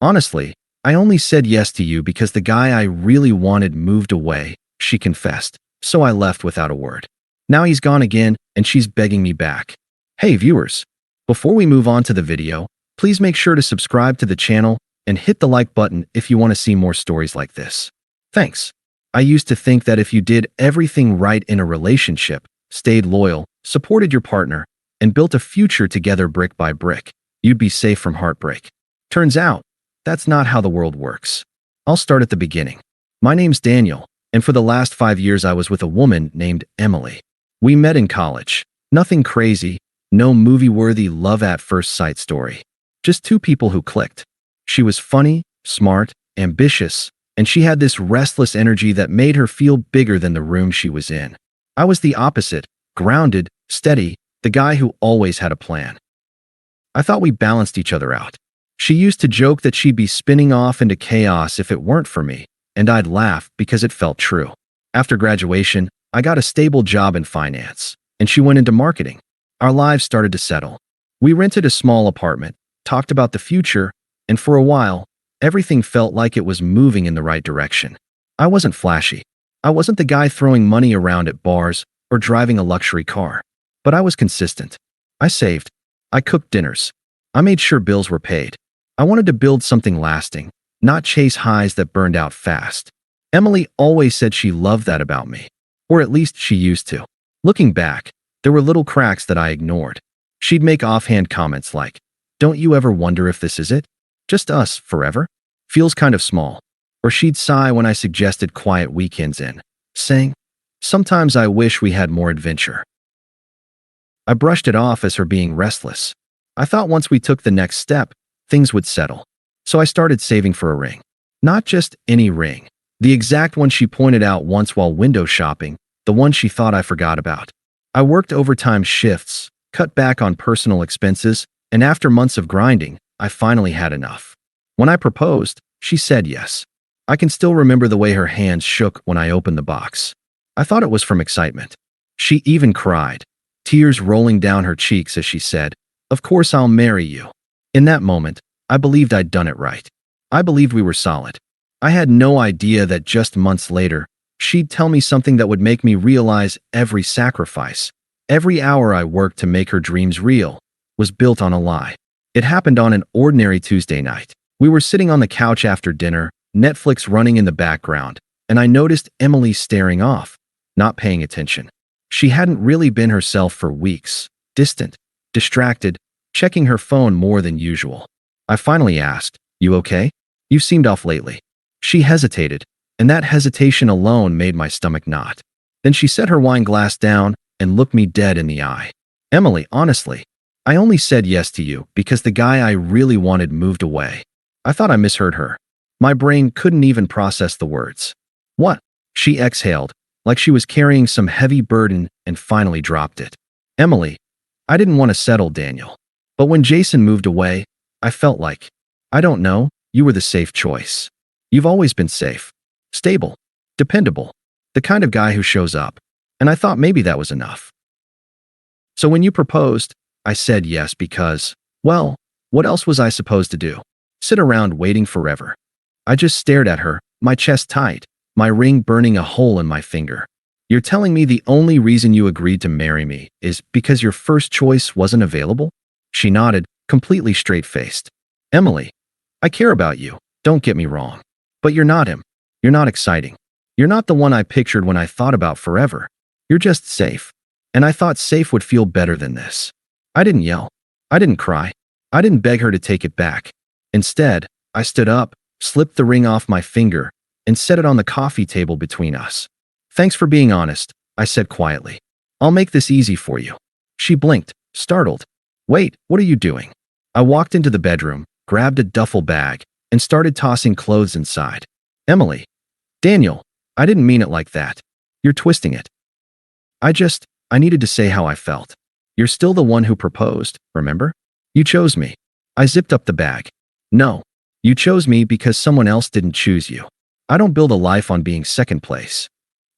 Honestly, I only said yes to you because the guy I really wanted moved away, she confessed, so I left without a word. Now he's gone again, and she's begging me back. Hey viewers, before we move on to the video, please make sure to subscribe to the channel and hit the like button if you want to see more stories like this. Thanks. I used to think that if you did everything right in a relationship, stayed loyal, supported your partner, and built a future together brick by brick, you'd be safe from heartbreak. Turns out, that's not how the world works. I'll start at the beginning. My name's Daniel, and for the last 5 years I was with a woman named Emily. We met in college. Nothing crazy, no movie-worthy love-at-first-sight story. Just two people who clicked. She was funny, smart, ambitious, and she had this restless energy that made her feel bigger than the room she was in. I was the opposite, grounded, steady, the guy who always had a plan. I thought we balanced each other out. She used to joke that she'd be spinning off into chaos if it weren't for me, and I'd laugh because it felt true. After graduation, I got a stable job in finance, and she went into marketing. Our lives started to settle. We rented a small apartment, talked about the future, and for a while, everything felt like it was moving in the right direction. I wasn't flashy. I wasn't the guy throwing money around at bars or driving a luxury car. But I was consistent. I saved. I cooked dinners. I made sure bills were paid. I wanted to build something lasting, not chase highs that burned out fast. Emily always said she loved that about me. Or at least she used to. Looking back, there were little cracks that I ignored. She'd make offhand comments like, "Don't you ever wonder if this is it? Just us, forever? Feels kind of small." Or she'd sigh when I suggested quiet weekends in, saying, "Sometimes I wish we had more adventure." I brushed it off as her being restless. I thought once we took the next step, things would settle. So I started saving for a ring. Not just any ring. The exact one she pointed out once while window shopping, the one she thought I forgot about. I worked overtime shifts, cut back on personal expenses, and after months of grinding, I finally had enough. When I proposed, she said yes. I can still remember the way her hands shook when I opened the box. I thought it was from excitement. She even cried, tears rolling down her cheeks as she said, "Of course I'll marry you." In that moment, I believed I'd done it right. I believed we were solid. I had no idea that just months later, she'd tell me something that would make me realize every sacrifice, every hour I worked to make her dreams real, was built on a lie. It happened on an ordinary Tuesday night. We were sitting on the couch after dinner, Netflix running in the background, and I noticed Emily staring off, not paying attention. She hadn't really been herself for weeks, distant, distracted, checking her phone more than usual. I finally asked, "You okay? You seemed off lately." She hesitated, and that hesitation alone made my stomach knot. Then she set her wine glass down and looked me dead in the eye. "Emily, honestly, I only said yes to you because the guy I really wanted moved away." I thought I misheard her. My brain couldn't even process the words. "What?" She exhaled, like she was carrying some heavy burden, and finally dropped it. "Emily, I didn't want to settle, Daniel. But when Jason moved away, I felt like, I don't know, you were the safe choice. You've always been safe, stable, dependable, the kind of guy who shows up. And I thought maybe that was enough. So when you proposed, I said yes because, well, what else was I supposed to do? Sit around waiting forever?" I just stared at her, my chest tight, my ring burning a hole in my finger. "You're telling me the only reason you agreed to marry me is because your first choice wasn't available?" She nodded, completely straight-faced. "Emily, I care about you, don't get me wrong. But you're not him. You're not exciting. You're not the one I pictured when I thought about forever. You're just safe. And I thought safe would feel better than this." I didn't yell. I didn't cry. I didn't beg her to take it back. Instead, I stood up, slipped the ring off my finger, and set it on the coffee table between us. "Thanks for being honest," I said quietly. "I'll make this easy for you." She blinked, startled. "Wait, what are you doing?" I walked into the bedroom, grabbed a duffel bag, and started tossing clothes inside. "Emily, Daniel, I didn't mean it like that. You're twisting it. I needed to say how I felt. You're still the one who proposed, remember? You chose me." I zipped up the bag. "No, you chose me because someone else didn't choose you. I don't build a life on being second place."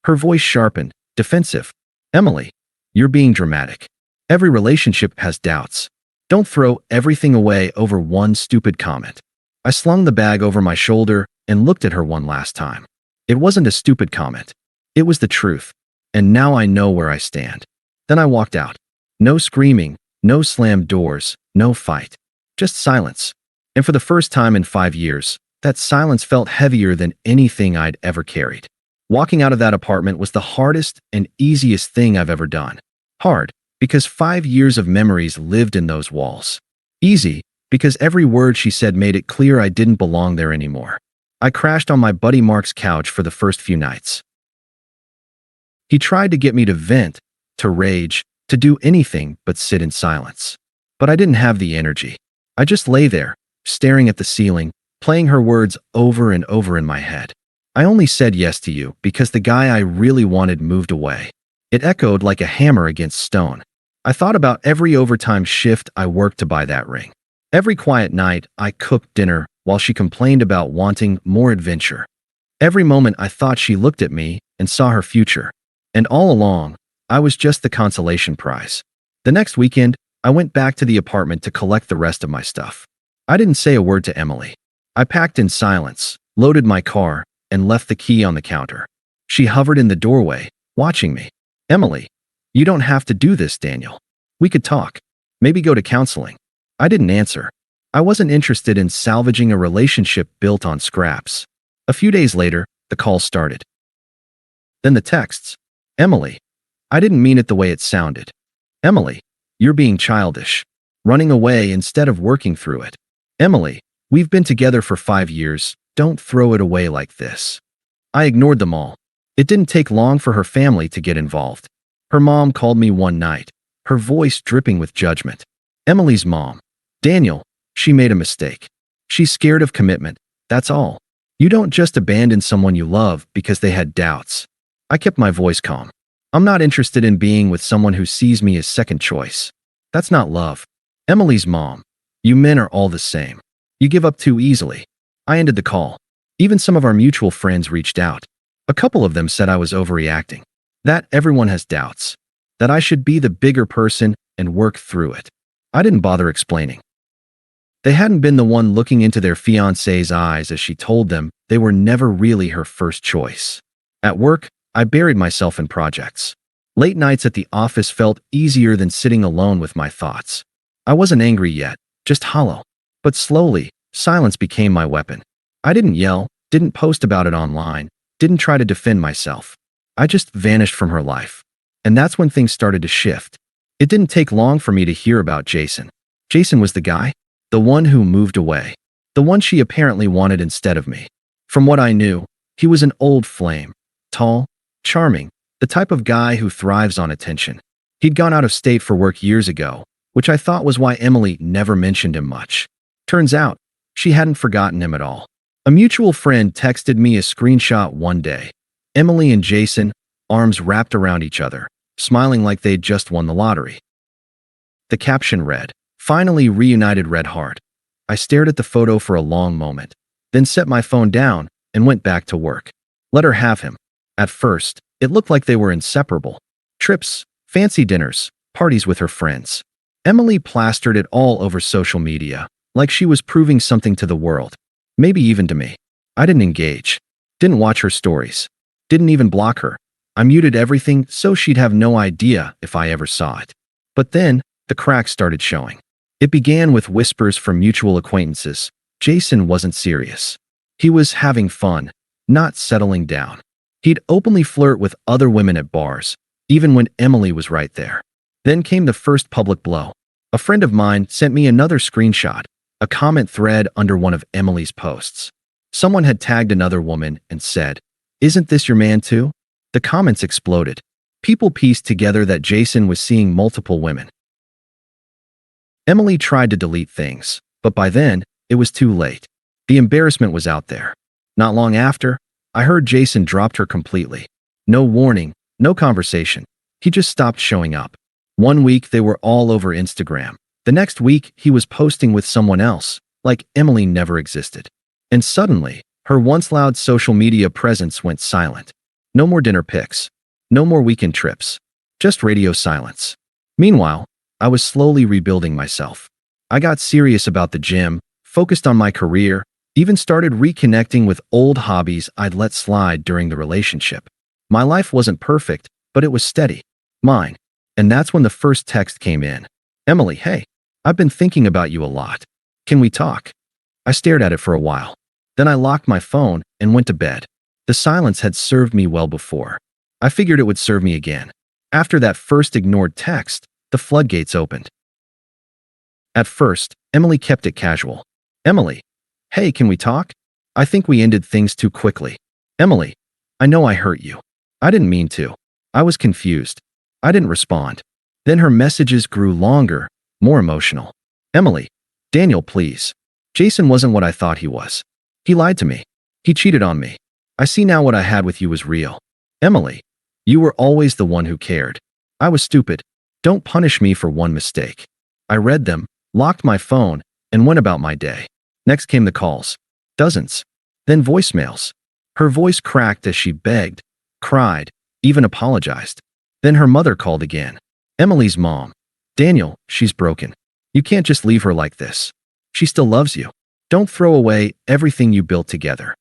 Her voice sharpened, defensive. "Emily, you're being dramatic. Every relationship has doubts. Don't throw everything away over one stupid comment." I slung the bag over my shoulder and looked at her one last time. It wasn't a stupid comment. It was the truth. And now I know where I stand. Then I walked out. No screaming, no slammed doors, no fight. Just silence. And for the first time in 5 years, that silence felt heavier than anything I'd ever carried. Walking out of that apartment was the hardest and easiest thing I've ever done. Hard, because 5 years of memories lived in those walls. Easy, because every word she said made it clear I didn't belong there anymore. I crashed on my buddy Mark's couch for the first few nights. He tried to get me to vent, to rage, to do anything but sit in silence. But I didn't have the energy. I just lay there, staring at the ceiling, playing her words over and over in my head. I only said yes to you because the guy I really wanted moved away. It echoed like a hammer against stone. I thought about every overtime shift I worked to buy that ring. Every quiet night I cooked dinner while she complained about wanting more adventure. Every moment I thought she looked at me and saw her future. And all along, I was just the consolation prize. The next weekend, I went back to the apartment to collect the rest of my stuff. I didn't say a word to Emily. I packed in silence, loaded my car, and left the key on the counter. She hovered in the doorway, watching me. Emily, you don't have to do this, Daniel. We could talk. Maybe go to counseling. I didn't answer. I wasn't interested in salvaging a relationship built on scraps. A few days later, the calls started. Then the texts. Emily, I didn't mean it the way it sounded. Emily, you're being childish. Running away instead of working through it. Emily, we've been together for 5 years. Don't throw it away like this. I ignored them all. It didn't take long for her family to get involved. Her mom called me one night, her voice dripping with judgment. Emily's mom. Daniel, she made a mistake. She's scared of commitment. That's all. You don't just abandon someone you love because they had doubts. I kept my voice calm. I'm not interested in being with someone who sees me as second choice. That's not love. Emily's mom. You men are all the same. You give up too easily. I ended the call. Even some of our mutual friends reached out. A couple of them said I was overreacting. That everyone has doubts. That I should be the bigger person and work through it. I didn't bother explaining. They hadn't been the one looking into their fiancé's eyes as she told them they were never really her first choice. At work, I buried myself in projects. Late nights at the office felt easier than sitting alone with my thoughts. I wasn't angry yet, just hollow. But slowly, silence became my weapon. I didn't yell, didn't post about it online, didn't try to defend myself. I just vanished from her life. And that's when things started to shift. It didn't take long for me to hear about Jason. Jason was the guy, the one who moved away, the one she apparently wanted instead of me. From what I knew, he was an old flame, tall, charming, the type of guy who thrives on attention. He'd gone out of state for work years ago, which I thought was why Emily never mentioned him much. Turns out, she hadn't forgotten him at all. A mutual friend texted me a screenshot one day. Emily and Jason, arms wrapped around each other, smiling like they'd just won the lottery. The caption read, "Finally reunited Red Heart." I stared at the photo for a long moment, then set my phone down and went back to work. Let her have him. At first, it looked like they were inseparable. Trips, fancy dinners, parties with her friends. Emily plastered it all over social media, like she was proving something to the world. Maybe even to me. I didn't engage. Didn't watch her stories. Didn't even block her. I muted everything so she'd have no idea if I ever saw it. But then, the cracks started showing. It began with whispers from mutual acquaintances. Jason wasn't serious. He was having fun, not settling down. He'd openly flirt with other women at bars, even when Emily was right there. Then came the first public blow. A friend of mine sent me another screenshot, a comment thread under one of Emily's posts. Someone had tagged another woman and said, "Isn't this your man too?" The comments exploded. People pieced together that Jason was seeing multiple women. Emily tried to delete things, but by then, it was too late. The embarrassment was out there. Not long after, I heard Jason dropped her completely. No warning, no conversation. He just stopped showing up. One week, they were all over Instagram. The next week, he was posting with someone else, like Emily never existed. And suddenly, her once loud social media presence went silent. No more dinner pics. No more weekend trips. Just radio silence. Meanwhile, I was slowly rebuilding myself. I got serious about the gym, focused on my career, Even started reconnecting with old hobbies I'd let slide during the relationship. My life wasn't perfect, but it was steady. Mine. And that's when the first text came in. Emily, hey, I've been thinking about you a lot. Can we talk? I stared at it for a while. Then I locked my phone and went to bed. The silence had served me well before. I figured it would serve me again. After that first ignored text, the floodgates opened. At first, Emily kept it casual. Emily, hey, can we talk? I think we ended things too quickly. Emily, I know I hurt you. I didn't mean to. I was confused. I didn't respond. Then her messages grew longer, more emotional. Emily, Daniel, please. Jason wasn't what I thought he was. He lied to me. He cheated on me. I see now what I had with you was real. Emily, you were always the one who cared. I was stupid. Don't punish me for one mistake. I read them, locked my phone, and went about my day. Next came the calls. Dozens. Then voicemails. Her voice cracked as she begged, cried, even apologized. Then her mother called again. Emily's mom. Daniel, she's broken. You can't just leave her like this. She still loves you. Don't throw away everything you built together.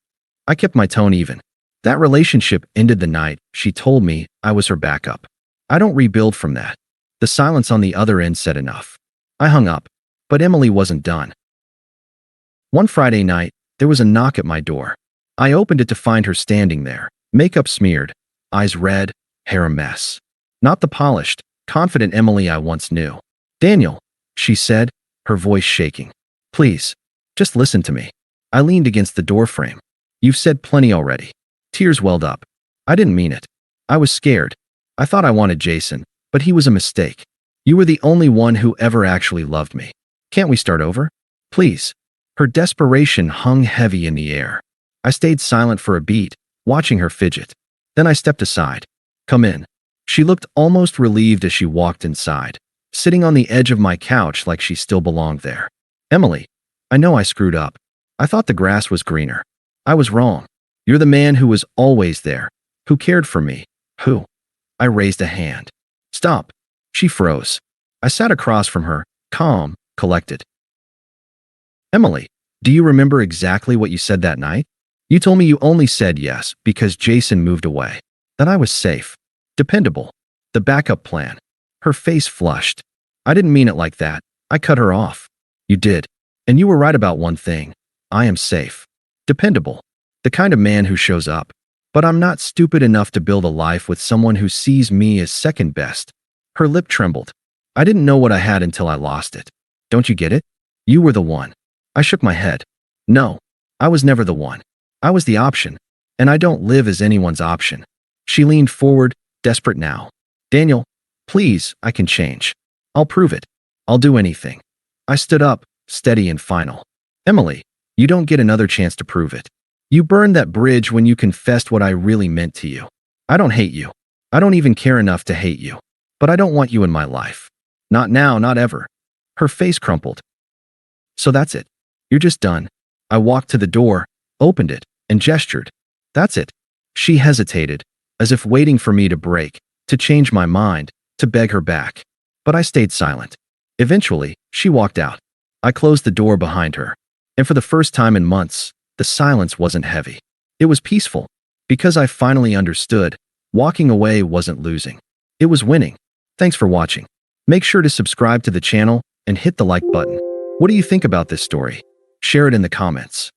I kept my tone even. That relationship ended the night she told me I was her backup. I don't rebuild from that. The silence on the other end said enough. I hung up, but Emily wasn't done. One Friday night, there was a knock at my door. I opened it to find her standing there, makeup smeared, eyes red, hair a mess. Not the polished, confident Emily I once knew. Daniel, she said, her voice shaking. Please, just listen to me. I leaned against the doorframe. You've said plenty already. Tears welled up. I didn't mean it. I was scared. I thought I wanted Jason, but he was a mistake. You were the only one who ever actually loved me. Can't we start over? Please. Her desperation hung heavy in the air. I stayed silent for a beat, watching her fidget. Then I stepped aside. Come in. She looked almost relieved as she walked inside, sitting on the edge of my couch like she still belonged there. Emily, I know I screwed up. I thought the grass was greener. I was wrong. You're the man who was always there, who cared for me, who... I raised a hand. Stop. She froze. I sat across from her, calm, collected. Emily, do you remember exactly what you said that night? You told me you only said yes because Jason moved away. That I was safe. Dependable. The backup plan. Her face flushed. I didn't mean it like that. I cut her off. You did. And you were right about one thing. I am safe. Dependable. The kind of man who shows up. But I'm not stupid enough to build a life with someone who sees me as second best. Her lip trembled. I didn't know what I had until I lost it. Don't you get it? You were the one. I shook my head. No, I was never the one. I was the option. And I don't live as anyone's option. She leaned forward, desperate now. Daniel, please, I can change. I'll prove it. I'll do anything. I stood up, steady and final. Emily, you don't get another chance to prove it. You burned that bridge when you confessed what I really meant to you. I don't hate you. I don't even care enough to hate you. But I don't want you in my life. Not now, not ever. Her face crumpled. So that's it. You're just done. I walked to the door, opened it, and gestured. That's it. She hesitated, as if waiting for me to break, to change my mind, to beg her back. But I stayed silent. Eventually, she walked out. I closed the door behind her. And for the first time in months, the silence wasn't heavy. It was peaceful. Because I finally understood, walking away wasn't losing. It was winning. Thanks for watching. Make sure to subscribe to the channel and hit the like button. What do you think about this story? Share it in the comments.